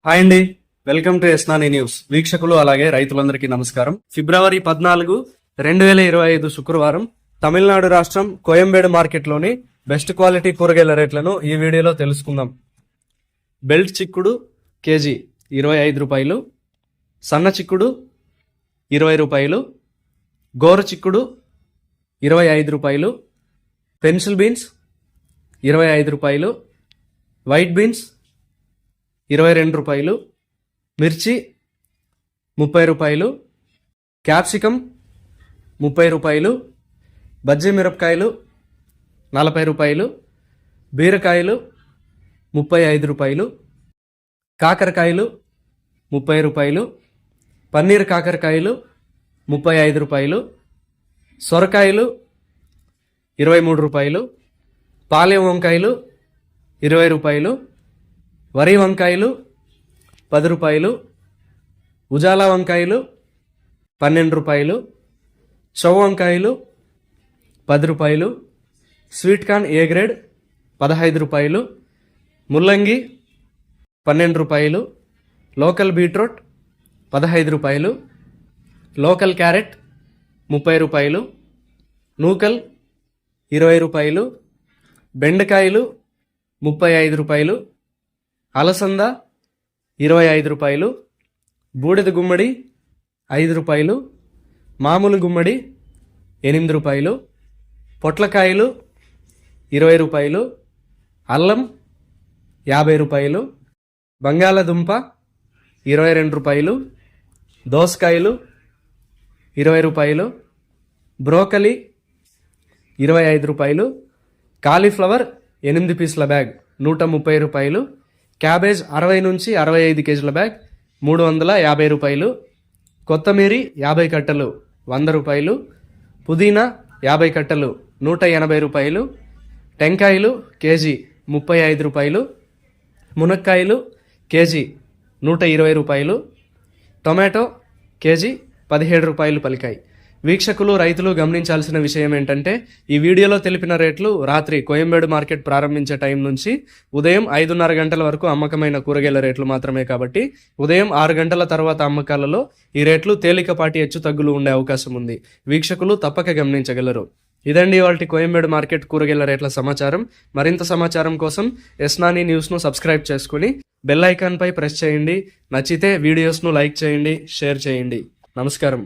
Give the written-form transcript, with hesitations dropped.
Hi అండి, welcome to ఎస్నాని news. వీక్షకులు అలాగే రైతులందరికీ నమస్కారం. ఫిబ్రవరి 14, 2025 శుక్రవారం తమిళనాడు రాష్ట్రం కోయంబేడు మార్కెట్లోని బెస్ట్ క్వాలిటీ కూరగాయల రేట్లను ఈ వీడియోలో తెలుసుకుందాం. బెల్ట్ చిక్కుడు కేజీ 25 రూపాయలు, సన్న చిక్కుడు 20 రూపాయలు, గోరు చిక్కుడు 25 రూపాయలు, పెన్సిల్ బీన్స్ 25 రూపాయలు, వైట్ బీన్స్ 22 రూపాయలు, మిర్చి 30 రూపాయలు, క్యాప్సికమ్ 30 రూపాయలు, బజ్జీ మిరపకాయలు 40 రూపాయలు, బీరకాయలు 35 రూపాయలు, కాకరకాయలు 30 రూపాయలు, పన్నీర్ కాకరకాయలు 35 రూపాయలు, సొరకాయలు 23 రూపాయలు, పాలెం వంకాయలు 20 రూపాయలు, వరి వంకాయలు 10 రూపాయలు, ఉజాలా వంకాయలు 12 రూపాయలు, చౌ వంకాయలు 10 రూపాయలు, స్వీట్ కార్న్ ఏ గ్రేడ్ 15 రూపాయలు, ముల్లంగి 12 రూపాయలు, లోకల్ బీట్రూట్ 15 రూపాయలు, లోకల్ క్యారెట్ 30 రూపాయలు, నూకల్ 20 రూపాయలు, బెండకాయలు 35 రూపాయలు, అలసంద 25 రూపాయలు, బూడిద గుమ్మడి 5 రూపాయలు, మామూలు గుమ్మడి 8 రూపాయలు, పొట్లకాయలు 20 రూపాయలు, అల్లం 50 రూపాయలు, బంగాళదుంప 22 రూపాయలు, దోసకాయలు 20 రూపాయలు, బ్రోకలీ 25 రూపాయలు, కాలీఫ్లవర్ 8 పీసుల బ్యాగ్ 130 రూపాయలు, క్యాబేజ్ 60 నుంచి 65 కేజీల బ్యాగ్ 350 రూపాయలు, కొత్తమీరి 50 కట్టలు 100 రూపాయలు, పుదీనా 50 కట్టలు 180 రూపాయలు, టెంకాయలు కేజీ 35 రూపాయలు, మునక్కాయలు కేజీ 120 రూపాయలు, టొమాటో కేజీ 17 రూపాయలు పలికాయి. వీక్షకులు, రైతులు గమనించాల్సిన విషయం ఏంటంటే, ఈ వీడియోలో తెలిపిన రేట్లు రాత్రి కోయంబేడు మార్కెట్ ప్రారంభించే టైం నుంచి ఉదయం 5:30 గంటల వరకు అమ్మకమైన కూరగాయల రేట్లు మాత్రమే. కాబట్టి ఉదయం 6 గంటల తర్వాత అమ్మకాలలో ఈ రేట్లు తేలికపాటి హెచ్చు తగ్గులు ఉండే అవకాశం ఉంది. వీక్షకులు తప్పక గమనించగలరు. ఇదండి ఇవాల్టి కోయంబేడు మార్కెట్ కూరగాయల రేట్ల సమాచారం. మరింత సమాచారం కోసం ఎస్నాని న్యూస్ను సబ్స్క్రైబ్ చేసుకుని బెల్ ఐకాన్పై ప్రెస్ చేయండి. నచ్చితే వీడియోస్ను లైక్ చేయండి, షేర్ చేయండి. నమస్కారం.